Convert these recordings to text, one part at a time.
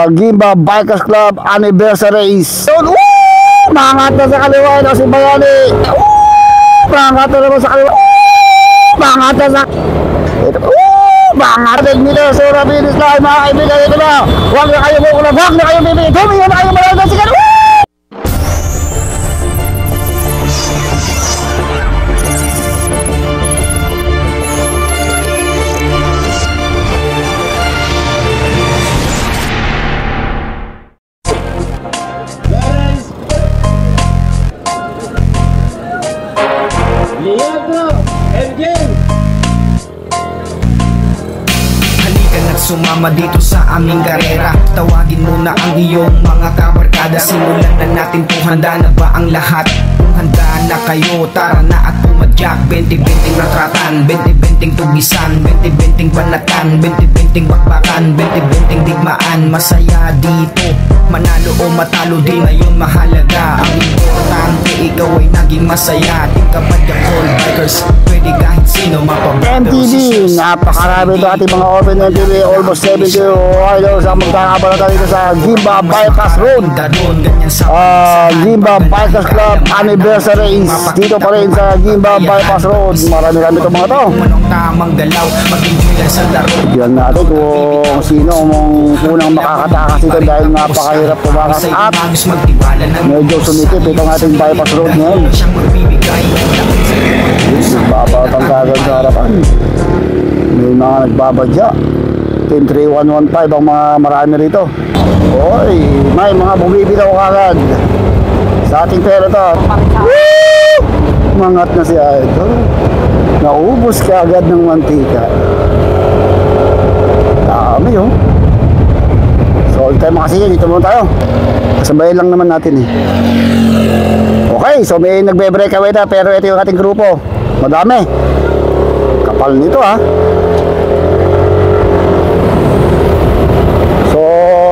Gimba Bikers Club Anniversary Race. Mangat na sa kaliwa ito si Bayani. Mangat na naman sa kaliwa. Mangat na sa ito. Mangat na nila sa Rabilis na mga kaibigan. Ito na. Huwag na kayo mukula. Huwag na kayo bibig. Humingan na kayo maraming na sigaw. Sumama dito sa aming karera. Tawagin mo na ang iyong mga kabarkada. Simulan na natin to, handa na ba ang lahat? Kung handa na kayo, tara na at pumadyak. 20-20 ratratan, 20-20 tugisan, 20-20 panatan, 20-20 bakbakan, 20-20 digmaan. Masaya dito, manalo o matalo di ngayon mahalaga. Ang importante, ikaw ay naging masaya. Tingkapad ka all bikers, pwede kahit sino mapabata. MTV, napakarami ito ating mga open MTV. Almost 70 idol sa magkakabalata dito sa Gimba Bikers Road. Gimba Bikers Club Anniversary Race. Dito pa rin sa Gimba Bypass Road. Marami-rami itong mga to. Tignan natin kung sino ang unang makakatakas dito dahil napakahirap tumakas at medyo sumikip itong ating Bypass Road ngayon. Babatang kagad sa harapan. May mga nagbabadya. Team 3115 ang mga marami rito. Oy, may mga bumibitaw kagad sa ating peloton. Mangat na si Idol. Naubos kagad ng mantika. Dami oh. So, tayo makasingin. Dito muna tayo. Kasabayan lang naman natin eh. Okay, so may nagbe-breakaway na. Pero ito yung ating grupo. Madami. Kapal nito ah.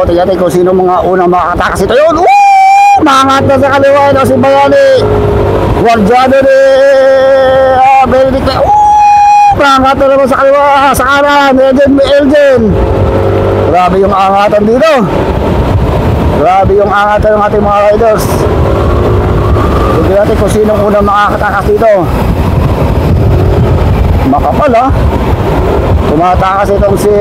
Tingnan natin kung sino mga unang makakatakas ito yun. Mangat na sa kaliwa ito si Bayani. Guardiano ni Benedict. Mangat na naman sa kaliwa. Sa kanan Elgin. Grabe yung angatan dito. Grabe yung angatan ng ating mga riders. Tingnan natin kung sino unang makakatakas dito. Makapal ha. Tumatakas itong si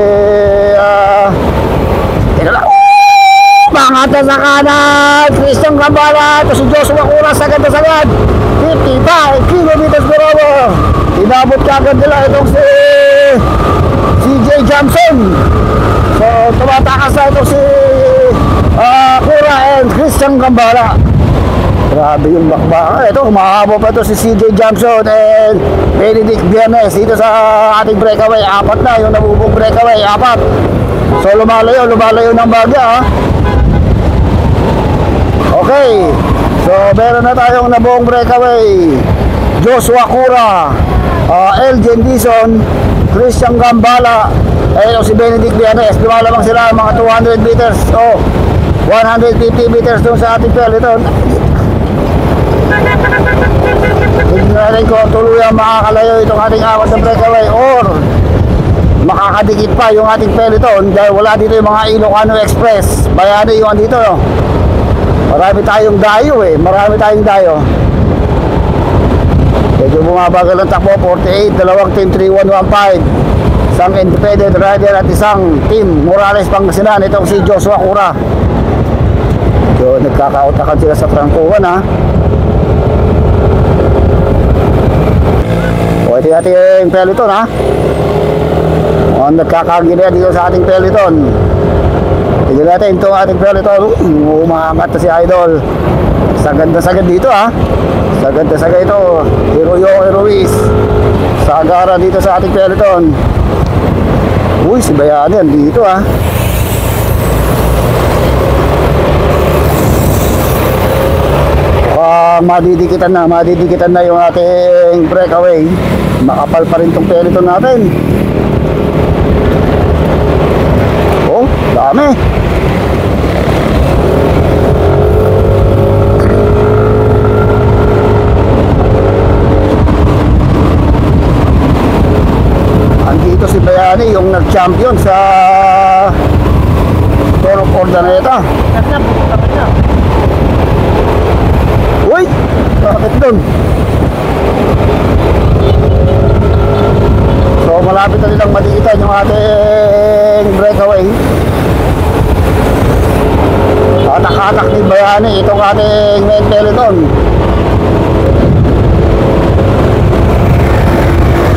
Mangat na sa kanan Christian Gambala. Ito si Joshua Cura. Sagad na sagad 55 kilometers per hour. Inabot kagad nila itong si CJ Johnson. So tumatakas na itong si Cura and Christian Gambala. Grabe yung bakbaka. Ito humahabo pa ito si CJ Johnson and Benedict Vianes dito sa ating breakaway. Apat na yung nabubong breakaway. Apat. So lumalayo ng bagya ha. Okay, so meron na tayong nabuong breakaway. Joshua Cura, Elgin Dizon, Christian Gambala, si Benedict Vianes. Lumalabang sila mga 200 meters o 150 meters doon sa ating peloton. Tignan natin kung tuluyang makakalayo itong ating apat na breakaway or makakadikit pa yung ating peloton dahil wala dito yung mga Ilocano Express. Bayani yung andito no? Marami tayong dayo eh. Marami tayong dayo. Medyo bumabagal ang takbo. 48, dalawang team 3115. Isang independent rider at isang team Morales Pangasinan. Itong si Joshua Cura. So nagkakautakan sila sa trangkuhan ha. O ito yung ating peloton ha. O nagkakagilya dito sa ating peloton. Tignan natin itong ating peloton. Umaangat na si Idol. Sagad na sagad dito ha. Sagad na sagad ito. Hiroyo Ruiz. Sagara dito sa ating peloton. Uy, si Bayani dito ha. Madidikitan na yung ating breakaway. Makapal pa rin itong peloton natin. Oh, dami. Andito si Bayani yung nag-champion sa Ordaneta. Uy! Bakit doon? So malapit na nilang maliitan yung ating breakaway. Hatak-hatak ni Bayani itong ating main peloton.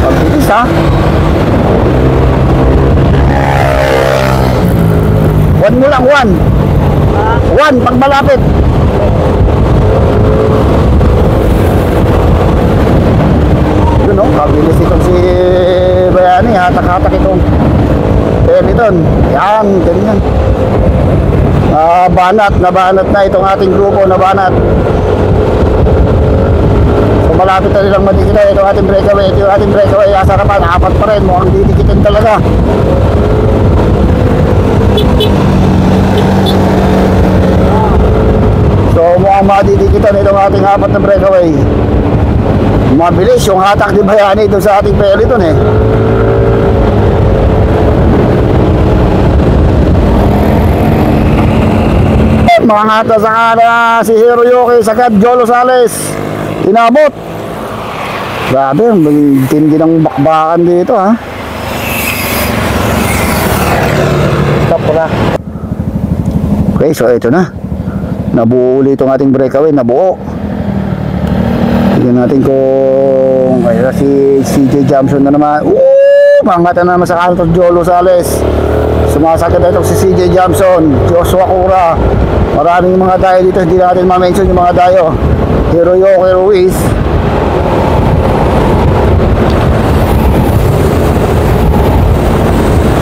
Pagbilis ha. 1 mo lang, 1 pag malapit. Yun o, kabilis itong si Bayani. Hatak-hatak itong peloton. Yan, ganyan. Nabanat na itong ating grupo, nabanat. So malapit na nilang madikita itong ating breakaway. Ito yung ating breakaway, asa naman, 4 pa rin, mukhang didikitin talaga. So mukhang madidikitan itong ating 4 na breakaway. Mabilis yung hatak ni Bayani doon sa ating peloton eh. Mga hata sa kana si Hiroyuki sagad Jolo Sales inabot. Grabe, tindi ng bakbakan dito ha. Stop pala. Okay, so ito na. Nabuo ulit itong ating breakaway, nabuo. Tignan natin kung kaya si CJ Jamson na naman. Mangata na naman sa kanto Jolo Sales. Sumasagad na itong si CJ Jamson, Joshua Cura. Maraming mga dayo dito, hindi natin ma-mention yung mga dayo. Hiroyuki Ruiz.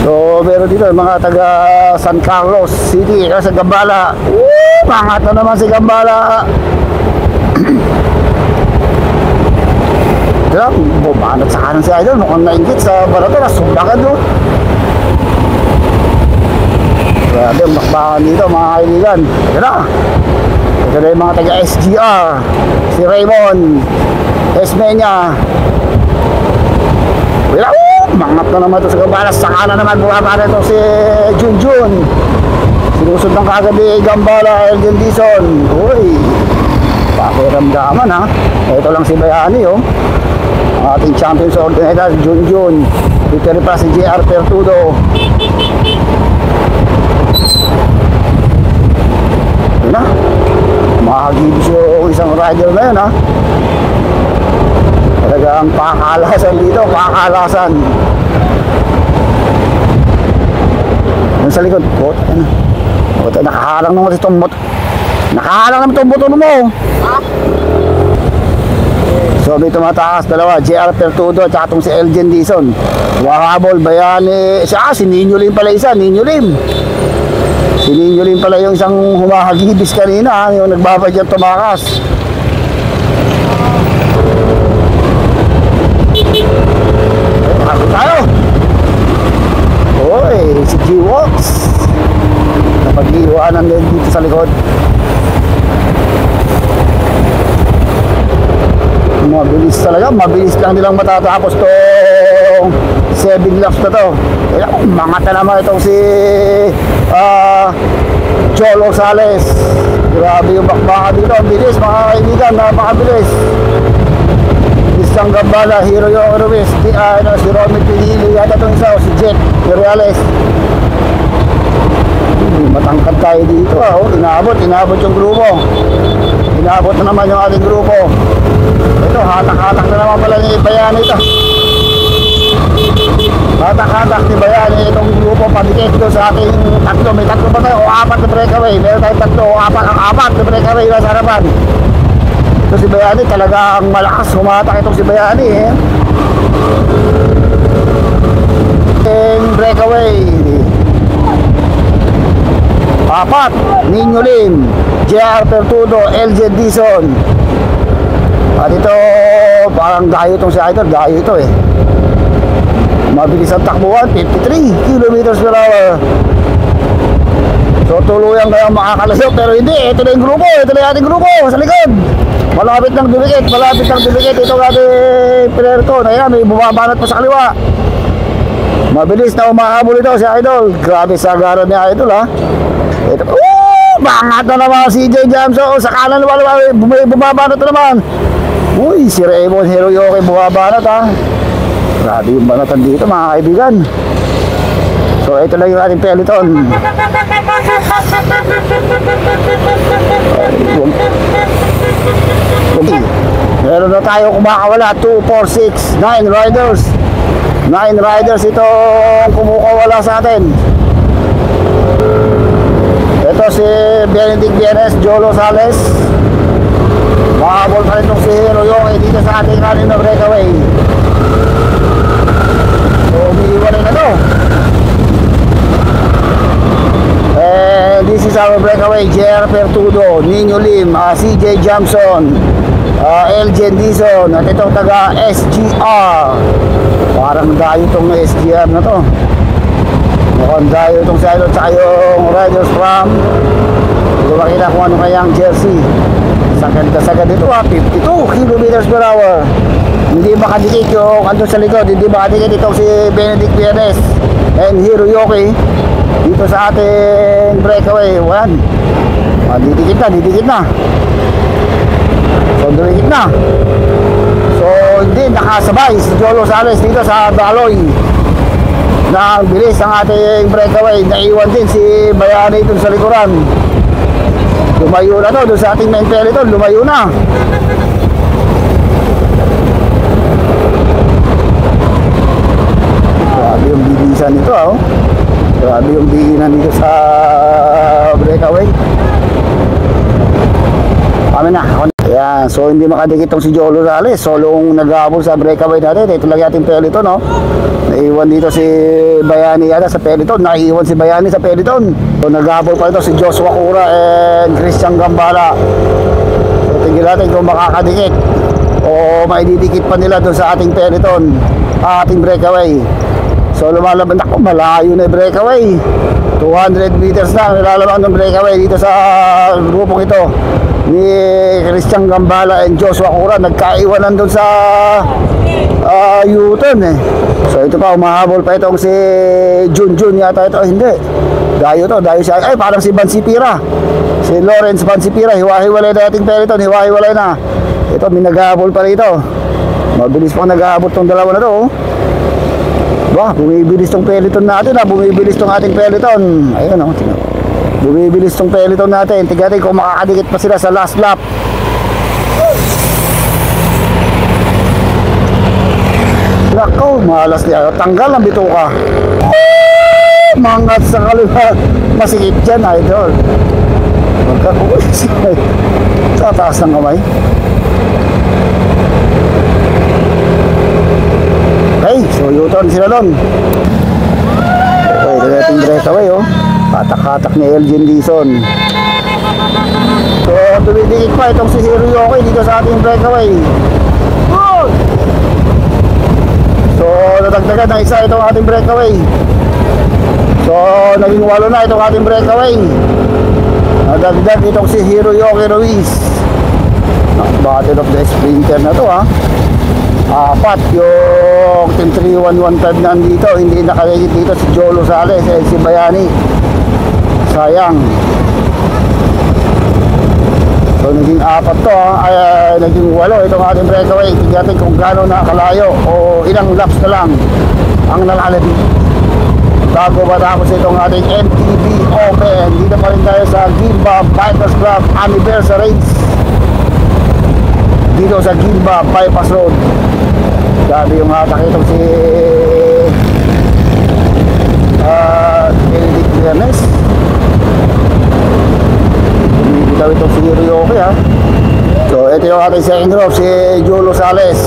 So meron dito mga taga San Carlos City, sa Gambala. Pangat na naman si Gambala. Diba, bumanat sa kanan si Idol. Mukhang nainggit sa balato, nasulakan doon. Grabe ang bakbakan dito mga kaibigan. Diba, ito na yung mga taga SGR. Si Raymond Esmeña. Diba, mangat na naman ito sa Gambala. Sa kanan naman bumaba na ito si Junjun. Sinusod ng kagad ni Gambala, Elgin Dizon. Uy, pakiramdaman ha. Ito lang si Bayani oh. Ang ating champion sa Ordaneta, Junjun. Dito rin pa si JR Pertudo. Yun na, makagibis yung isang rider na yun ha. Talagang pakalasan dito, pakalasan. Yan sa likod, ano? Nakahalang naman itong motor. Nakahalang naman itong motor mo. So may tumatakas dalawa, JR Pertudo at saka itong si Elgin Dizon. Wahabol, Bayani. Si Ninyo Lim pala isa, Ninyo Lim. Si Ninyo Lim pala yung isang humahagibis kanina, yung nagbabadyan tumakas. Ako tayo. Oy, si G-Wox. Napag-iwanan din dito sa likod. Mabilis talaga, mabilis lang nilang matatapos tong 7 laps na to. Mangata naman itong si Jolo Sales. Grabe yung bakbaka dito, ang bilis mga kaibigan, napakabilis. Isang Gambala, Hiroyuki Ruiz, si Romy Pinili, yata itong isa, si Jet Reales. Matangkad tayo dito inabot yung grupo. Inabot na naman yung ating grupo. Ito, hatak-hatak na naman pala ni Bayani ito. Hatak-hatak ni Bayani itong grupo pabigay doon sa ating tatlo. May tatlo ba tayo o 4 na breakaway? Meron tayong tatlo o 4 na breakaway nasa harapan. Ito si Bayani, talagang malakas humatak itong si Bayani breakaway 4, Ninyo Lim, JR Pertudo, Elgin Dizon. At ito, parang dayo itong si Idol, dayo ito Mabilis ang takbuhan, 53 kilometers per hour. So tuluyan kaya makakalasok, pero hindi, ito na yung grupo, ito na yung ating grupo sa likod. Malapit ng dumikit, itong ating Pertudo. Ayan, may bumabanat pa sa kaliwa. Mabilis na umahabol ito si Idol. Grabe sa agaran ni Idol ha. Ito, bangat na naman si CJ Jamson. Sa kanan naman, bumabanat na naman. Uy, si Raymond Hiroyoki bumabanat ha. Grabe yung banatan dito mga kaibigan. So ito lang yung ating peloton. Meron na tayo kumakawala. 2, 4, 6, 9 riders. 9 riders itong kumukawala sa atin. Ito si Benedict Bienes, Jolo Sales. Mahabol pa rin itong si Hiroyoki dito sa ating kanin na breakaway. So umiiwan na to. And this is our breakaway. JR Pertudo, Nino Lim, CJ Jamson, Elgen Dizon, at itong taga SGR. Parang dayo itong SGR na to. Mukhang dayo itong silo at yung riders from. Hindi ko makita kung ano kayang jersey. Sagad ito 52 kilometers per hour. Hindi makadikit yung andun sa likod. Hindi makadikit itong si Benedict Bienes and Hiroyoki dito sa ating breakaway. Ayan, didikit na. So dumikit na. So hindi nakasabay si Jolo Sales dito sa Daloy. Na ang bilis ng ating breakaway. Naiwan din si Bayani dun sa likuran. Lumayo na to dun sa ating main peloton. Lumayo na. Grabe yung bilisan nito oh. Grabe yung biginan dito sa breakaway. Kami na. Ayan, so hindi makadikit tong si Jolo Sales. Solong nag-aabol sa breakaway natin. Ito lang ating peloton no. Naiwan dito si Bayani yata sa peloton. Naiwan si Bayani sa peloton. So nag-aabol pa ito si Joshua Cura and Christian Gambala. So tingnan natin kung makakadikit o maididikit pa nila doon sa ating peloton, ating breakaway. So lumalaban ako, malayo na yung breakaway. 200 meters na nilalaban ng breakaway dito sa grupong ito ni Christian Gambala and Joshua Cura. Nagkaiwanan doon sa U-turn eh. So ito pa, umahabol pa itong si Junjun yata ito. Hindi, dayo siya. Ay, parang si Bansipira, si Lawrence Bansipira. Hiwa-hiwalay na ating peloton, hiwa-hiwalay na. Ito, may nag-ahabol pa rito. Mabilis pang nag-ahabol tong dalawa na to oh. Wah, bumibilis tong peloton natin bumibilis tong ating peloton. Ayun oh, tingnan. Bumibilis tong peloton natin. Tingnan natin kung makakadikit pa sila sa last lap. Nako, malas niya. Tanggal ang bituka. Mangat sa kaliwa. Masikip dyan, idol. Magkakulis. Sa taas ng kamay. Okay, so U-turn sila doon. Okay, ito natin breakaway oh. Katak-katak ni Elgin Dizon. So, dumidikit pa itong si Hiroyoki dito sa ating breakaway. Good! So, natagdagan ng isa itong ating breakaway. So, naging 8 na itong ating breakaway. Nadagdag itong si Hiroyoki Ruiz. Battle of the Sprinter na to ha. 4 yung Team 3115 nandito. Hindi nakaligit dito si Jolo Sales at si Bayani. Sayang. So naging 4 to ha. Naging 8 itong ating breakaway. Tignan natin kung gaano nakalayo o ilang laps na lang ang nalalagay bago matapos itong ating MTB Open. Dito pa rin tayo sa Gilba Bikers Club Anniversaries dito sa Gilba Bypass Road. Sabi yung hatak itong si Benedict Bienes. Bumibitaw itong si Hiroyoki ha. So ito yung ating second group, si Jolo Sales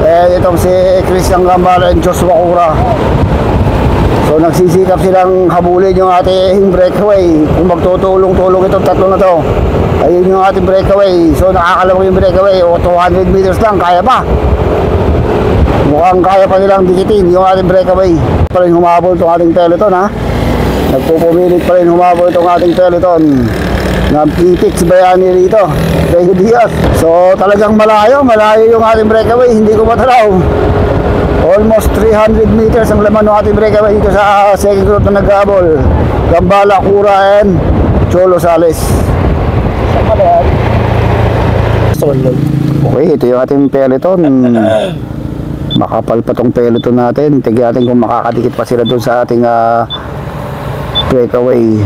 and itong si Christian Gambala and Joshua Cura. So nagsisikap silang habulin yung ating breakaway. Kung magtutulong-tulong itong tatlo na to, ayun yung ating breakaway. So nakakalawang yung breakaway o 200 meters lang, kaya pa. Mukhang kaya pa nilang dikitin yung ating breakaway. Pa rin humabol itong ating peloton ha. Nagpupumilit pa rin humabol itong ating peloton. Nag-pitix Bayani rito, Rego Diaz. So talagang malayo yung ating breakaway. Hindi ko matalaw. O Almost 300 meters ang laman ng ating breakaway dito sa second group na nag-abol. Gambala, Cura, and Cholo Sales. Okay, ito yung ating peloton. Makapal pa tong peloton natin. Tignan natin kung makakadikit pa sila doon sa ating breakaway.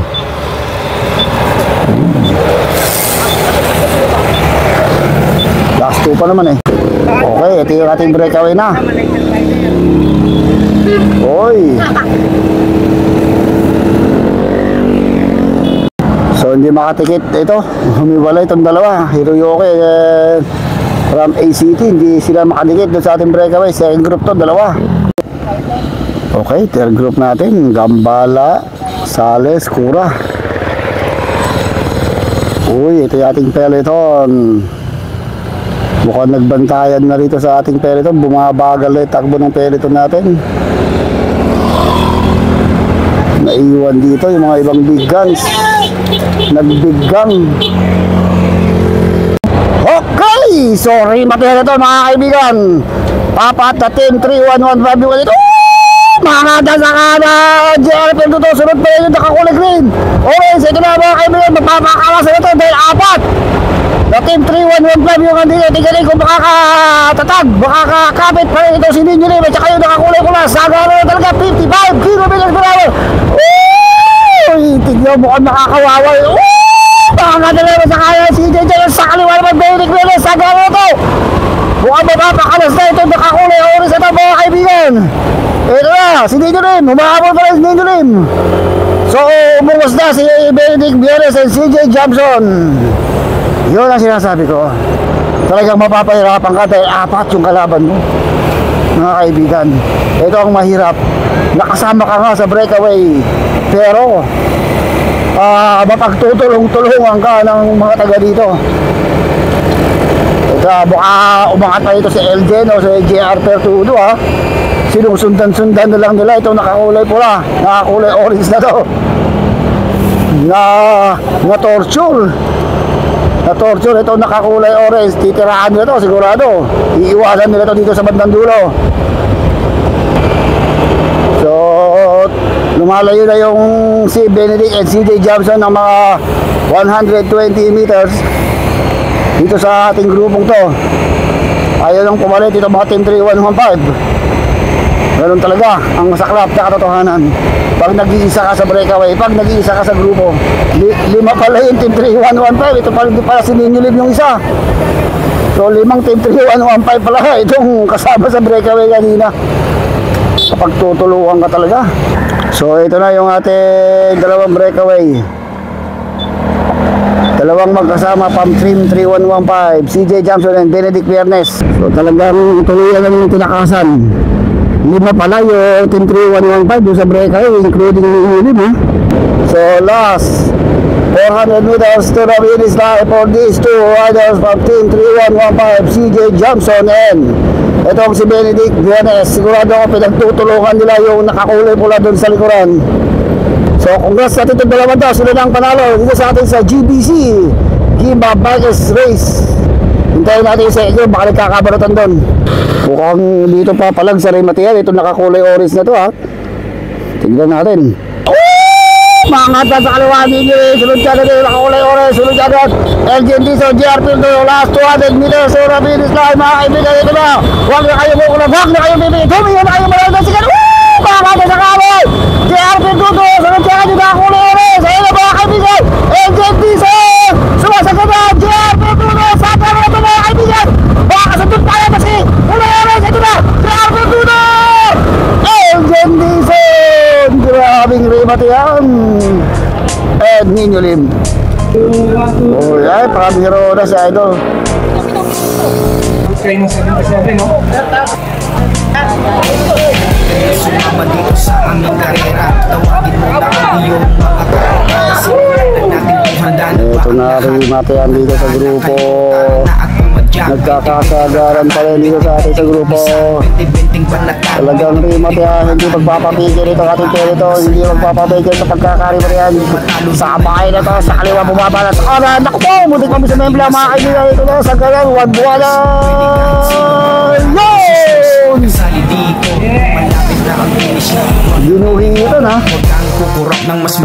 Last 2 pa naman eh. Okay, ito yung ating breakaway na. Oy. So hindi makatikit ito. Humiwalay itong dalawa. Hiroyoke from ACT. Hindi sila makadikit doon sa ating breakaway. Second group to, dalawa. Okay, third group natin. Gambala, Sales, Cura. Uy, ito yung ating peloton. Mukhang nagbantayan na rito sa ating peloton. Bumabagal na yung takbo ng peloton natin. Naiwan dito yung mga ibang big guns. Nagbig gun. Okay, sorry matira to mga kaibigan. Papat na team 3-1-1-5 yung dito. Mga sa kana JRP to, sunod pa yun yung nakakulay green. Orange, ito na mga kaibigan. Magpapakalas na ito dahil 4 na team 3-1-1-5 yung andito. Tingnan kung makakatatag, makakakapit pa rin ito si Ninyo Lim. At saka yung nakakulay ko lang. Sagano na talaga 55 kilometers per hour. Uy, tignan mo kung makakawawa. Makakadala sa kaya si JJ sa kaliwa naman. Benedict Villanueva, sagano na ito. Mukhang mapapakalas na ito. Nakakulay oras na ito mga kaibigan. Ito na, si Ninyo Lim. Humahabol pa rin si Ninyo Lim. So, umungos na si Benedict Villanueva and CJ Jamson. Yun ang sinasabi ko. Talagang mapapahirapan ka dahil 4 yung kalaban mo mga kaibigan. Ito ang mahirap. Nakasama ka nga sa breakaway pero mapagtutulong-tulungan ka ng mga taga dito. Ito, baka umangat pa ito si Elgen o si JR Pertudo ha. Sinusundan-sundan na lang nila. Ito nakakulay pula, nakakulay orange na to na torture. Na-torture, ito nakakulay orange. Titirahan nila to sigurado. Iiwasan nila to dito sa bandang dulo. So lumalayo na yung si Benedict and CJ Jamson ng mga 120 meters dito sa ating grupong to. Ayaw lang pumalit dito mga team 3-1-1-5. Ganun talaga ang masaklap na katotohanan. Pag nag-iisa ka sa breakaway, pag nag-iisa ka sa grupo, 5 pala yung team 3-1-1-5. Ito pala si Ninyo Lim yung isa. So 5 team 3-1-1-5 pala itong kasama sa breakaway kanina. Kapag tutulungan ka talaga. So ito na yung ating dalawang breakaway. Dalawang magkasama from team 3-1-1-5, CJ Jamson and Benedict Villanueva. So talagang tuluyan na yung tinakasan. 5 pala yung team 3-1-1-5 doon sa breakaway, including yung Lim. So last 400 meters to the finish line for these two riders from team 3-1-1-5, CJ Jamson and itong si Benedict Villanueva. Sigurado ako pinagtutulungan nila yung nakakulay pula doon sa likuran. So congrats natin itong dalaman daw. Sila na ang panalo dito sa atin sa GBC Gimba Bikers Race. Hintayin natin sa inyo, baka nagkakabaratan doon. Mukhang dito pa palang sa Rematian. Ito nakakulay orange na to ha. Tingnan natin. Mangat na sa kaliwa ninyo. Sunod ka na rin, nakakulay orange. Sunod ka na. Elgin Dizon, JR Pildo, last 200 meters. So Rabinis line, mga kaibigan. Ito na. Huwag na kayo mukula. Huwag na kayo bibigay. Tumiyan na kayo malalagay. Sige na. Mangat na sa kaliwa. JR Pildo, sunod ka na. Nakakulay orange. Ayun na mga kaibigan. Elgin Dizon. Sumasagot na. JR Pildo. Saka na ito mga kaibigan. Baka kasundot tayo kasi. Kulay orange. Ito na. JR Pildo. Elgin Dizon. Grabing Rematian. And Ninyo Lim. Oh, ay, pakabiro na si Idol. Kayo na 77, no? Sumama dito sa aming karera. Tawagin mo na ang iyong mga karera. Simulan na natin kung handa na ba Ito na rin Rematian dito sa grupo Nagkakasagaran pa rin dito sa atin sa grupo. Talagang remote yan, hindi magpapapigil ito ating Perito, hindi magpapapigil sa pagkakari mo yan. Sa bahay na to, sa kaliwa bumaba na sa oras. Naku po, mutik kami sa membla mga kaibigan ito no, sa galang wadbuala. Yun! Ginuhin ito na. Huwag kang kukurap ng mas